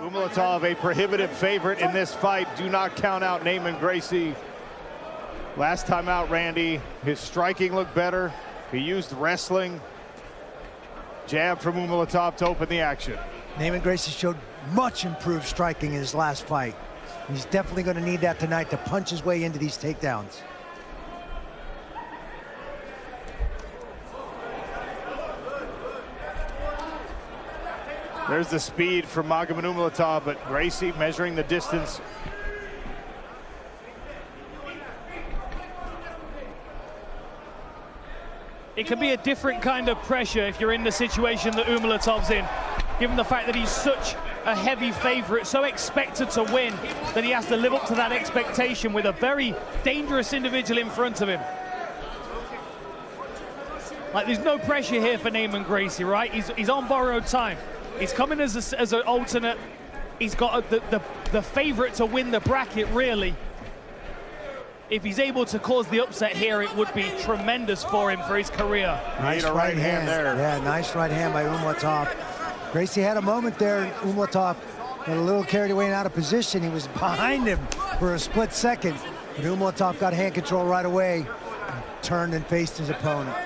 Umalatov, a prohibitive favorite in this fight. Do not count out Neiman Gracie. Last time out, Randy, his striking looked better. He used wrestling. Jab from Umalatov to open the action. Neiman Gracie showed much improved striking in his last fight. He's definitely going to need that tonight to punch his way into these takedowns. There's the speed from Magomed Umalatov, but Gracie measuring the distance. It can be a different kind of pressure if you're in the situation that Umalatov's in, given the fact that he's such a heavy favorite, so expected to win, that he has to live up to that expectation with a very dangerous individual in front of him. Like, there's no pressure here for Neiman Gracie, right? He's on borrowed time. He's coming as an alternate. He's got the favorite to win the bracket, really. If he's able to cause the upset here, it would be tremendous for him, for his career. Nice right hand there. Yeah, nice right hand by Umalatov. Gracie had a moment there. Umalatov got a little carried away and out of position. He was behind him for a split second. But Umalatov got hand control right away, turned and faced his opponent.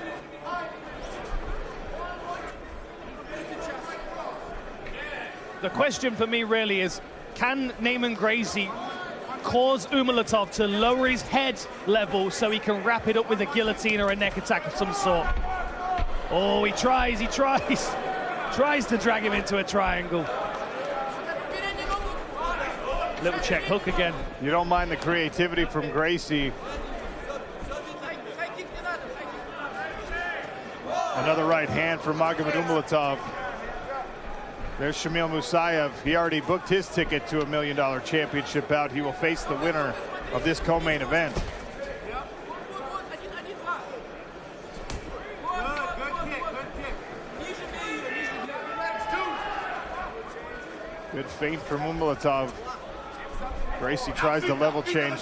The question for me really is, can Neiman Gracie cause Umalatov to lower his head level so he can wrap it up with a guillotine or a neck attack of some sort? Oh, he tries to drag him into a triangle. Little check hook again. You don't mind the creativity from Gracie. Another right hand for Magomed Umalatov. There's Shamil Musayev. He already booked his ticket to $1 million championship bout. He will face the winner of this co-main event. Good feint from Umalatov. Gracie tries the level change.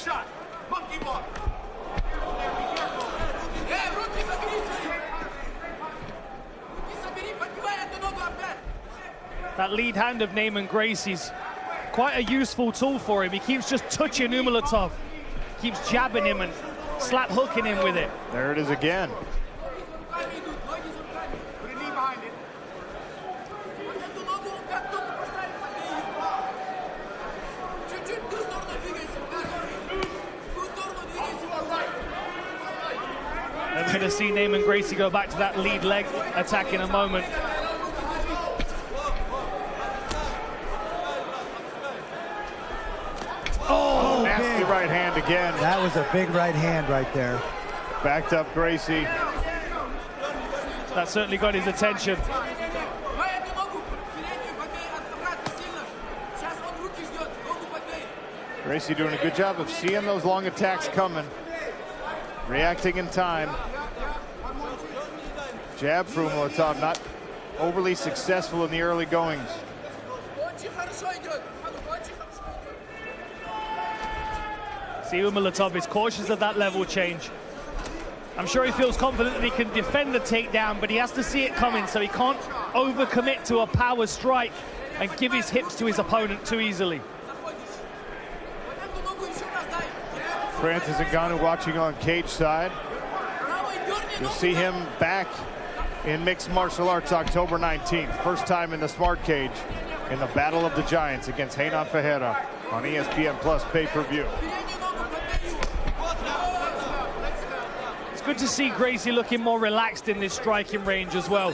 That lead hand of Neiman Gracie's quite a useful tool for him. He keeps just touching Umalatov, keeps jabbing him and slap hooking him with it. There it is again. I'm going to see Neiman Gracie go back to that lead leg attack in a moment. Oh, nasty right hand again. That was a big right hand right there. Backed up Gracie. That certainly got his attention. Gracie doing a good job of seeing those long attacks coming, reacting in time. Jab from Umalatov, not overly successful in the early goings. See, Umalatov is cautious of that level change. I'm sure he feels confident that he can defend the takedown, but he has to see it coming, so he can't overcommit to a power strike and give his hips to his opponent too easily. Francis Ngannou watching on cage side. You'll see him back in mixed martial arts October 19th. First time in the smart cage in the Battle of the Giants against Renan Ferreira on ESPN Plus pay-per-view. It's good to see Gracie looking more relaxed in this striking range as well.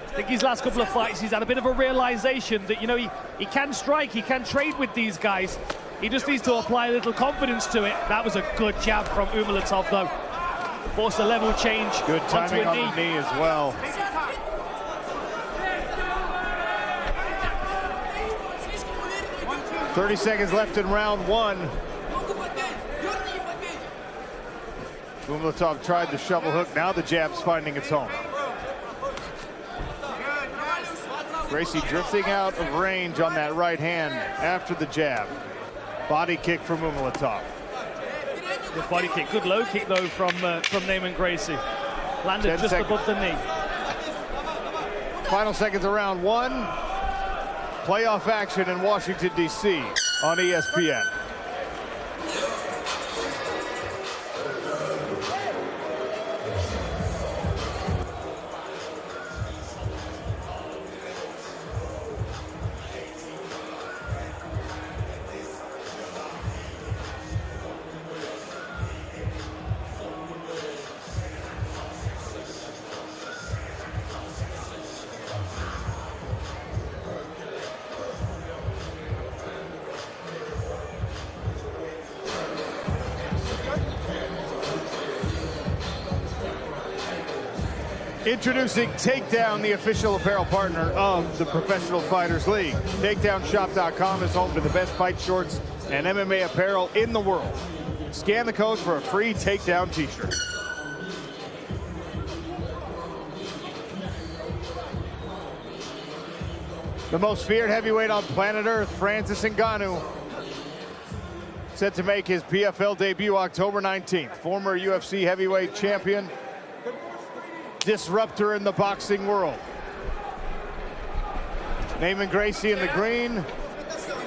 I think his last couple of fights, he's had a bit of a realization that, you know, he can strike, he can trade with these guys. He just needs to apply a little confidence to it. That was a good jab from Umalatov, though. Forced a level change. Good timing on the knee as well. "30 seconds left in round one." Umalatov tried the shovel hook. Now the jab's finding its home. Gracie drifting out of range on that right hand after the jab. Body kick from Umalatov. Good body kick. Good low kick, though, from Neiman Gracie. Landed just above the knee. Final seconds of round one. Playoff action in Washington, D.C. on ESPN. Introducing Takedown, the official apparel partner of the Professional Fighters League. TakedownShop.com is home to the best fight shorts and MMA apparel in the world. Scan the code for a free Takedown t-shirt. The most feared heavyweight on planet Earth, Francis Ngannou, set to make his PFL debut October 19th. Former UFC heavyweight champion, disruptor in the boxing world. Neiman Gracie in the green,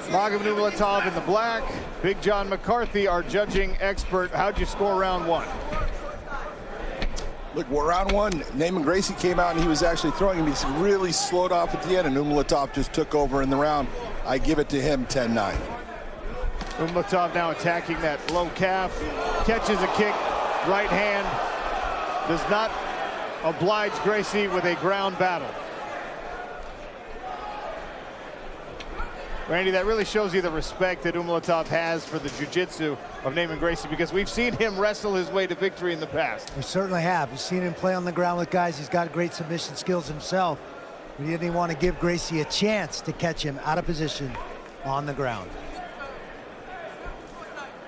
Magomed Umalatov in the black. Big John McCarthy, our judging expert. How'd you score round one? Look, round one, Neiman Gracie came out and he was actually throwing him. He really slowed off at the end, and Umalatov just took over in the round. I give it to him 10-9. Umalatov now attacking that low calf, catches a kick, right hand, does not oblige Gracie with a ground battle. Randy, that really shows you the respect that Umalatov has for the jiu-jitsu of Neiman Gracie, because we've seen him wrestle his way to victory in the past. We certainly have. We've seen him play on the ground with guys. He's got great submission skills himself. But he didn't even want to give Gracie a chance to catch him out of position on the ground.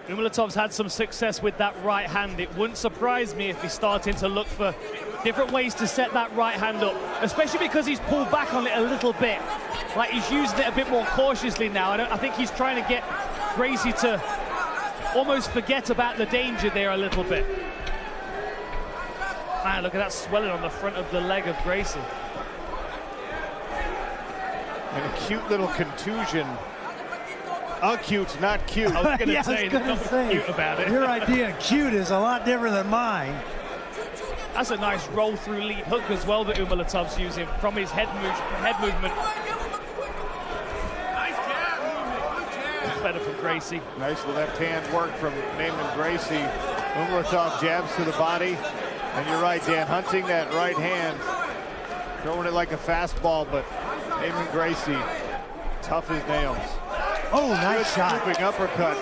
Umalatov's had some success with that right hand. It wouldn't surprise me if he's starting to look for different ways to set that right hand up, especially because he's pulled back on it a little bit. Like, he's using it a bit more cautiously now. I think he's trying to get Gracie to almost forget about the danger there a little bit. Man, look at that swelling on the front of the leg of Gracie. And a cute little contusion. Acute, not cute. I was going to say, there's nothing cute about it. Your idea of cute is a lot different than mine. That's a nice roll-through lead hook as well that Umalatov's using from his head movement. Better from Gracie. Nice left hand work from Neiman Gracie. Umalatov jabs to the body. And you're right, Dan, hunting that right hand. Throwing it like a fastball, but Neiman Gracie, tough as nails. Oh, nice shot. Swooping uppercut.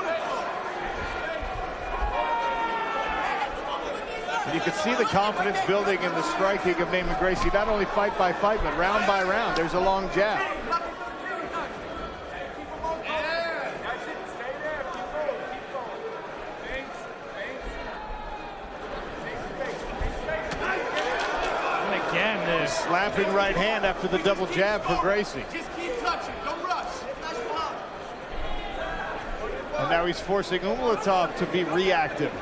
And you can see the confidence building in the striking of Neiman Gracie, not only fight by fight, but round by round. There's a long jab. And again, there's Slapping right hand after the double jab for Gracie. And now he's forcing Umalatov to be reactive.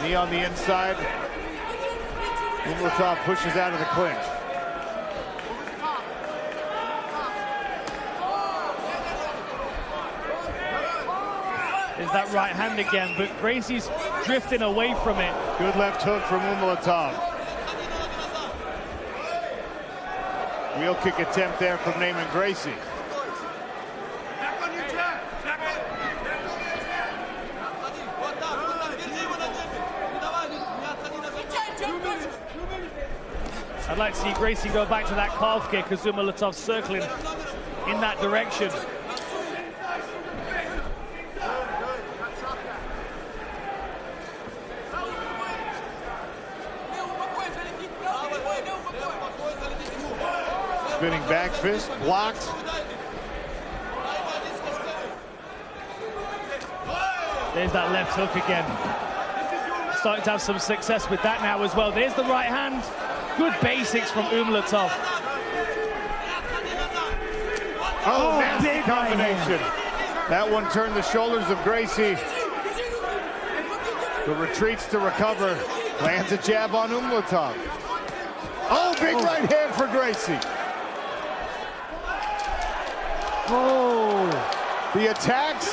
Knee on the inside. Umalatov pushes out of the clinch. There's that right hand again, but Gracie's drifting away from it. Good left hook from Umalatov. Wheel kick attempt there from Neiman Gracie. I'd like to see Gracie go back to that calf kick as Umalatov's circling in that direction. Spinning back fist, blocked. There's that left hook again. Starting to have some success with that now as well. There's the right hand. Good basics from Umalatov. Oh, nasty combination. That one turned the shoulders of Gracie. But retreats to recover. Lands a jab on Umalatov. Oh, big Big right hand for Gracie. Oh, the attacks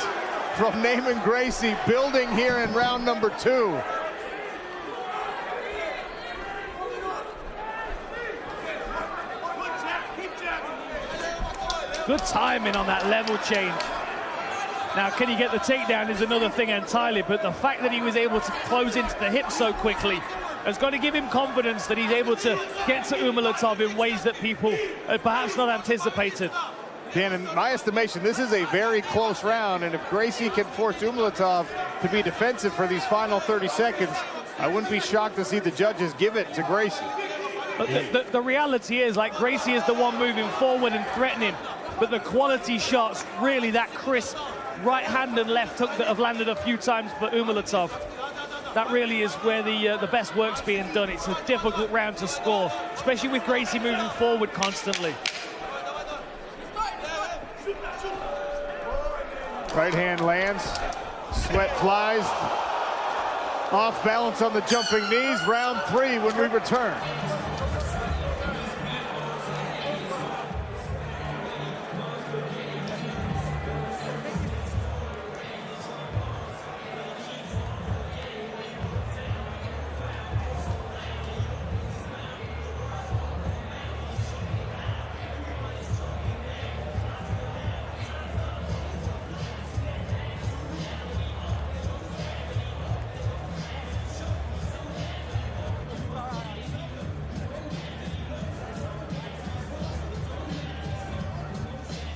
from Neiman Gracie building here in round number 2. Good timing on that level change. Now, can he get the takedown is another thing entirely, but the fact that he was able to close into the hip so quickly has got to give him confidence that he's able to get to Umalatov in ways that people had perhaps not anticipated. Dan, in my estimation, this is a very close round, and if Gracie can force Umalatov to be defensive for these final 30 seconds, I wouldn't be shocked to see the judges give it to Gracie. But the reality is, like, Gracie is the one moving forward and threatening, but the quality shots, really that crisp right hand and left hook that have landed a few times for Umalatov, that really is where the best work's being done. It's a difficult round to score, especially with Gracie moving forward constantly. Right hand lands, sweat flies, off balance on the jumping knees. Round 3 when we return.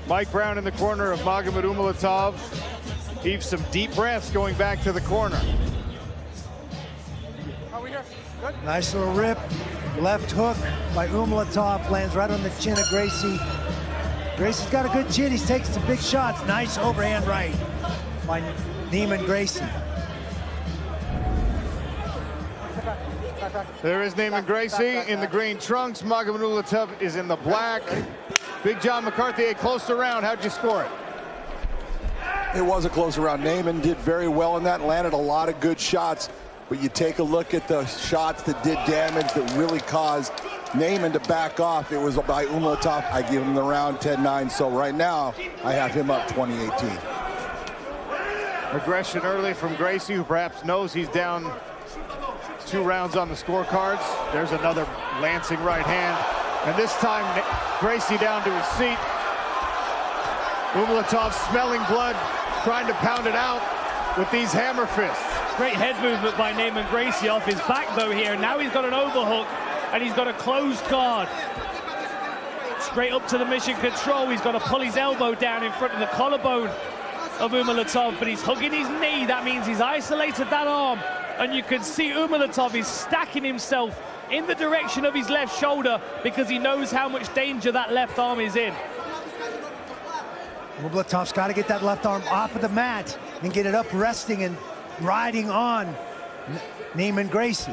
Mike Brown in the corner of Magomed Umalatov. Heaves some deep breaths going back to the corner. Are we here? Good. Nice little rip. Left hook by Umalatov lands right on the chin of Gracie. Gracie's got a good chin. He's taking some big shots. Nice overhand right by Neiman Gracie. There is Neiman Gracie in the green trunks. Magomed Umalatov is in the black. Big John McCarthy, a close round. How'd you score it? It was a close round. Neiman did very well in that, landed a lot of good shots. But you take a look at the shots that did damage, that really caused Neiman to back off. It was by Umalatov. I give him the round 10-9. So right now, I have him up 20-18. Aggression early from Gracie, who perhaps knows he's down 2 rounds on the scorecards. There's another lancing right hand. And this time, Gracie down to his seat. Umalatov smelling blood, trying to pound it out with these hammer fists. Great head movement by Neiman Gracie off his back, though, here. Now he's got an overhook, and he's got a closed guard. Straight up to the mission control. He's got to pull his elbow down in front of the collarbone of Umalatov, but he's hugging his knee. That means he's isolated that arm. And you can see Umalatov is stacking himself in the direction of his left shoulder because he knows how much danger that left arm is in. Umalatov's got to get that left arm off of the mat and get it up resting and riding on Neiman Gracie.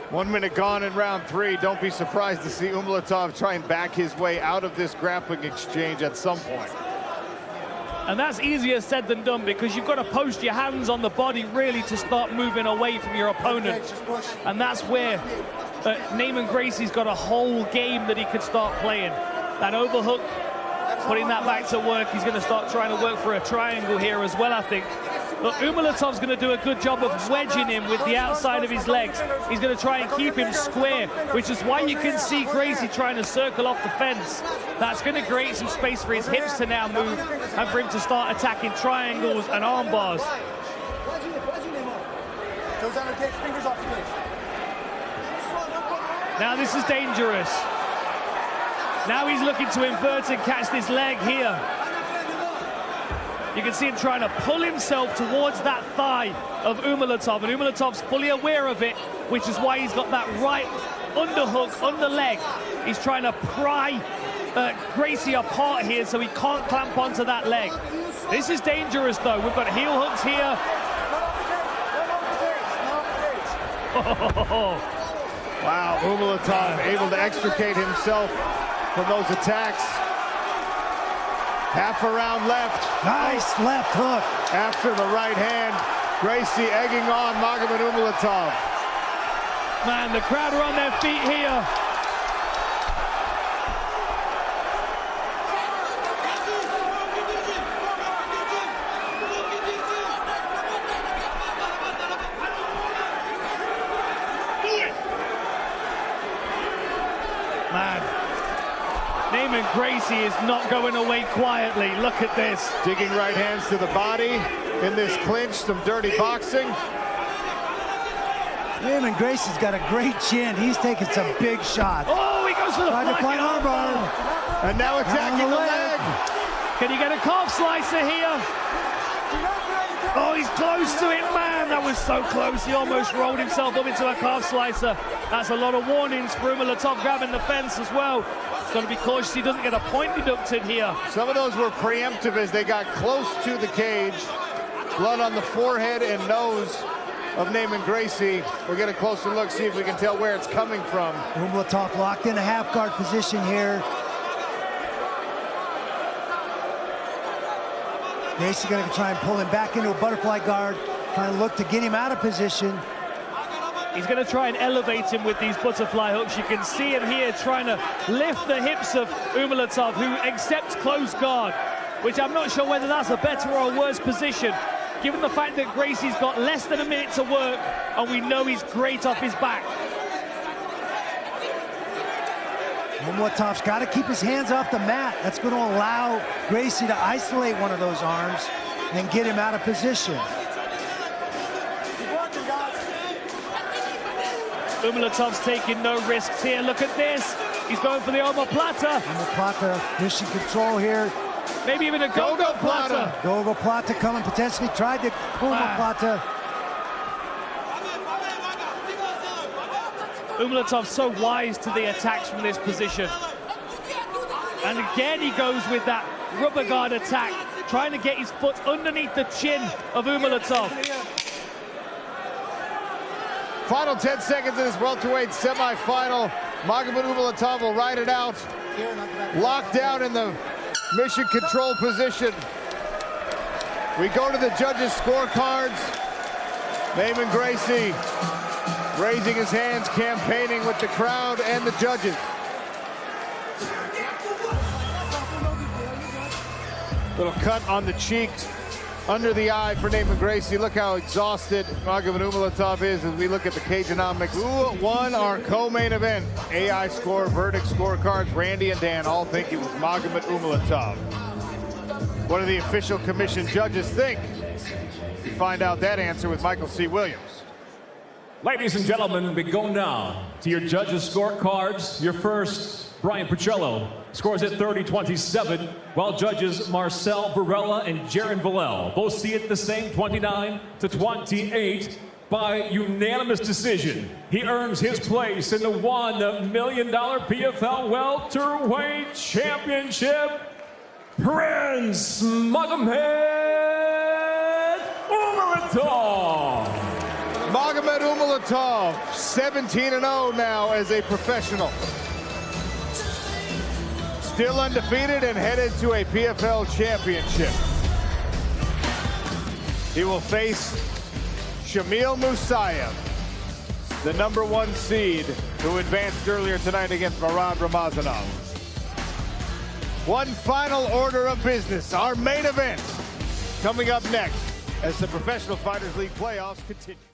1 minute gone in round 3. Don't be surprised to see Umalatov try and back his way out of this grappling exchange at some point. And that's easier said than done because you've got to post your hands on the body really to start moving away from your opponent. And that's where Neiman Gracie's got a whole game that he could start playing. That overhook, putting that back to work. He's going to start trying to work for a triangle here as well, I think. But Umalatov's going to do a good job of wedging him with the outside of his legs. He's going to try and keep him square, which is why you can see Gracie trying to circle off the fence. That's going to create some space for his hips to now move and for him to start attacking triangles and arm bars. Now this is dangerous. Now he's looking to invert and catch this leg here. You can see him trying to pull himself towards that thigh of Umalatov, and Umalatov's fully aware of it, which is why he's got that right underhook on the leg. He's trying to pry Gracie apart here so he can't clamp onto that leg. This is dangerous, though. We've got heel hooks here. Wow, Umalatov able to extricate himself from those attacks. Half a round left. Nice left hook. After the right hand, Gracie egging on Magomed Umalatov. Man, the crowd are on their feet here. Man, Neiman Gracie is not going away quietly. Look at this. Digging right hands to the body in this clinch, some dirty boxing. Neiman Gracie's got a great chin. He's taking some big shots. Oh, he goes for the flying armbar. And now attacking the leg. Can he get a calf slicer here? Oh, he's close to it, man. That was so close. He almost rolled himself up into a calf slicer. That's a lot of warnings for Umalatov grabbing the fence as well. He's got to be cautious he doesn't get a point deducted here. Some of those were preemptive as they got close to the cage. Blood on the forehead and nose of Neiman Gracie. We'll get a closer look, see if we can tell where it's coming from. Umalatov locked in a half guard position here. Gracie going to try and pull him back into a butterfly guard, trying to look to get him out of position. He's going to try and elevate him with these butterfly hooks. You can see him here trying to lift the hips of Umalatov, who accepts close guard, which I'm not sure whether that's a better or a worse position, given the fact that Gracie's got less than a minute to work, and we know he's great off his back. Umalatov's got to keep his hands off the mat. That's going to allow Gracie to isolate one of those arms and get him out of position. Umalatov's taking no risks here. Look at this. He's going for the omoplata. Omoplata, mission control here. Maybe even a go-go plata. Go-go plata coming, potentially tried the omoplata. Umalatov's so wise to the attacks from this position. And again, he goes with that rubber guard attack, trying to get his foot underneath the chin of Umalatov. Final 10 seconds in this welterweight semifinal. Magomed Umalatov will ride it out. Locked down in the mission control position. We go to the judges' scorecards. Neiman Gracie raising his hands, campaigning with the crowd and the judges. Little cut on the cheek, under the eye for Neiman Gracie. Look how exhausted Magomed Umalatov is as we look at the Cageonomics. Who won our co-main event? AI score, verdict scorecards. Randy and Dan all think it was Magomed Umalatov. What do the official commission judges think? We find out that answer with Michael C. Williams. Ladies and gentlemen, we go now to your judges' scorecards. Your first, Brian Pacello, scores at 30-27, while judges Marcel Varela and Jaron Villel both see it the same, 29-28. By unanimous decision, he earns his place in the $1 million PFL Welterweight Championship. Prince Magomed Umalatov. Magomed Umalatov, 17-0 now as a professional. Still undefeated and headed to a PFL championship. He will face Shamil Musayev, the #1 seed, who advanced earlier tonight against Murad Ramazanov. One final order of business, our main event, coming up next as the Professional Fighters League playoffs continue.